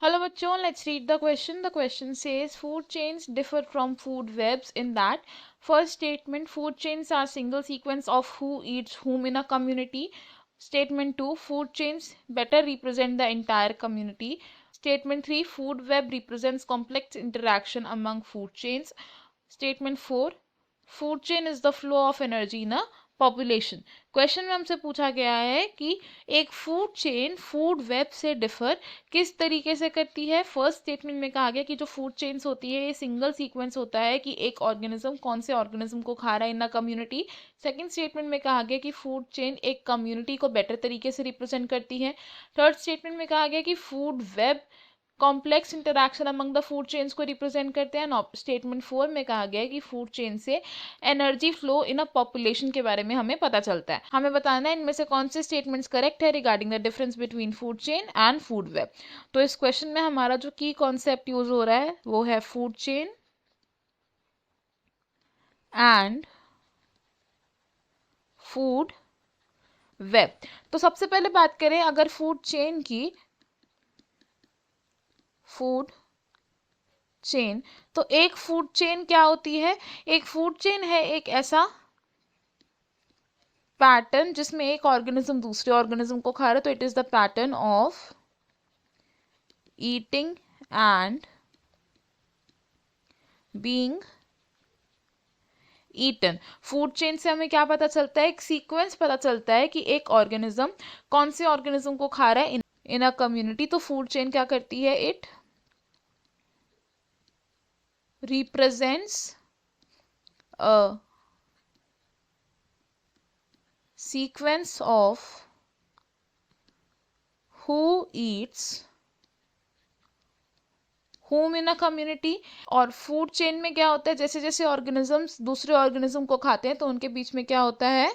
Hello bachon, let's read the question. The question says food chains differ from food webs in that first statement, food chains are single sequence of who eats whom in a community. Statement 2, food chains better represent the entire community. Statement 3, food web represents complex interaction among food chains. Statement 4, food chain is the flow of energy in a population. Question में हमसे पूछा गया है कि एक food chain food web से differ किस तरीके से करती है. फर्स्ट स्टेटमेंट में कहा गया कि जो फूड चेन्स होती है ये सिंगल सीक्वेंस होता है कि एक ऑर्गेनिज्म कौन से ऑर्गेनिज्म को खा रहा है इन अ कम्युनिटी. सेकंड स्टेटमेंट में कहा गया कि फूड चेन एक कम्युनिटी को बेटर तरीके से रिप्रेजेंट करती है. थर्ड स्टेटमेंट में कहा गया कि food web complex interaction among the food chains को रिप्रेजेंट करते हैं. स्टेटमेंट 4 में कहा गया है कि फूड चेन से energy flow in a population के बारे में हमें पता चलता है. हमें बताना है इनमें से कौन से स्टेटमेंट्स करेक्ट है regarding the difference between food chain and food web. तो इस क्वेश्चन में हमारा जो की कॉन्सेप्ट यूज हो रहा है वो है food chain and food web. तो सबसे पहले बात करें अगर फूड चेन की, फूड चेन, तो एक फूड चेन क्या होती है. एक फूड चेन है एक ऐसा पैटर्न जिसमें एक ऑर्गेनिज्म दूसरे ऑर्गेनिज्म को खा रहा है. तो it is the pattern of eating and being eaten. Food chain से हमें क्या पता चलता है, एक सीक्वेंस पता चलता है कि एक ऑर्गेनिज्म कौन से ऑर्गेनिज्म को खा रहा है इन अ कम्युनिटी. तो फूड चेन क्या करती है, it represents a sequence of who eats whom in a community. और फूड चेन में क्या होता है, जैसे जैसे ऑर्गेनिजम्स दूसरे ऑर्गेनिज्म को खाते हैं तो उनके बीच में क्या होता है,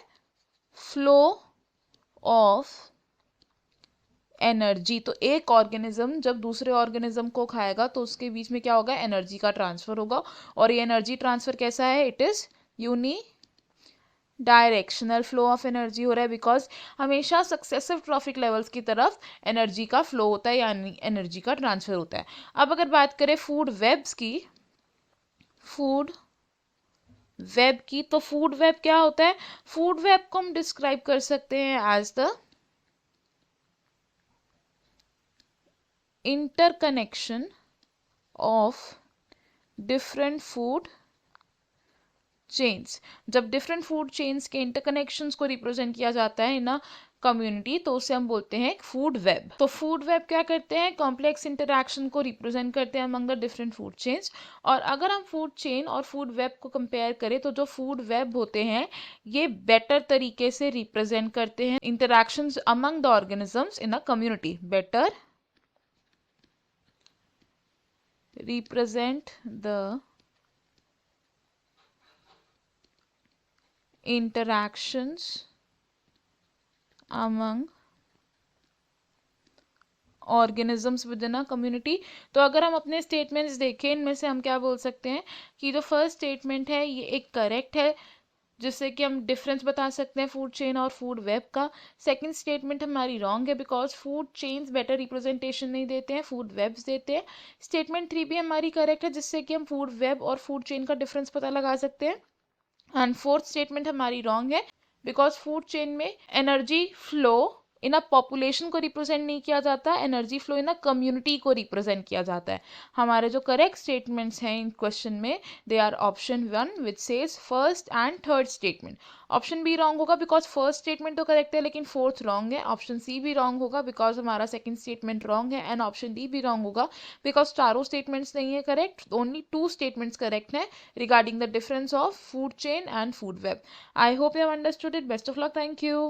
फ्लो ऑफ एनर्जी. तो एक ऑर्गेनिज्म जब दूसरे ऑर्गेनिज्म को खाएगा तो उसके बीच में क्या होगा, एनर्जी का ट्रांसफर होगा. और ये एनर्जी ट्रांसफर कैसा है, it is unidirectional flow of energy हो रहा है बिकॉज हमेशा सक्सेसिव ट्रॉफिक लेवल्स की तरफ एनर्जी का फ्लो होता है यानी एनर्जी का ट्रांसफर होता है. अब अगर बात करें फूड वेब्स की, फूड वेब की, तो फूड वेब क्या होता है, फूड वेब को हम डिस्क्राइब कर सकते हैं as the interconnection of different food chains. जब डिफरेंट फूड चेन्स के इंटरकनेक्शंस को रिप्रेजेंट किया जाता है ना कम्युनिटी तो उसे हम बोलते हैं फूड वेब. तो फूड वेब क्या करते हैं, कॉम्प्लेक्स इंटरैक्शन को रिप्रेजेंट करते हैं among the different food chains. और अगर हम फूड चेन और फूड वेब को कंपेयर करें तो जो फूड वेब होते हैं ये बेटर तरीके से रिप्रेजेंट करते हैं interactions among the organisms in a community. Better represent the interactions among organisms within a community. तो अगर हम अपने स्टेटमेंट्स देखें इनमें से हम क्या बोल सकते हैं कि जो फर्स्ट स्टेटमेंट है ये एक करेक्ट है जिससे कि हम डिफरेंस बता सकते हैं फूड चेन और फूड वेब का. सेकंड स्टेटमेंट हमारी रॉन्ग है because food chains better representation नहीं देते हैं, फूड वेब्स देते हैं. स्टेटमेंट 3 भी हमारी करेक्ट है जिससे कि हम फूड वेब और फूड चेन का डिफरेंस पता लगा सकते हैं. एंड फोर्थ स्टेटमेंट हमारी रॉन्ग है बिकॉज फूड चेन में energy flow in a population को रिप्रेजेंट नहीं किया जाता, energy flow in a community को रिप्रेजेंट किया जाता है. हमारे जो करेक्ट स्टेटमेंट्स हैं इन क्वेश्चन में they are option 1 which says first and third statement. Option B wrong होगा बिकॉज फर्स्ट स्टेटमेंट तो करेक्ट है लेकिन फोर्थ रॉन्ग है. ऑप्शन सी भी रॉन्ग होगा बिकॉज हमारा सेकंड स्टेटमेंट रॉन्ग है. एंड ऑप्शन डी भी रॉन्ग होगा बिकॉज चारों स्टेटमेंट्स नहीं है करेक्ट, ओनली 2 स्टेटमेंट्स करेक्ट हैं regarding the difference of food chain and food web. I hope you have understood it. Best of luck. Thank you.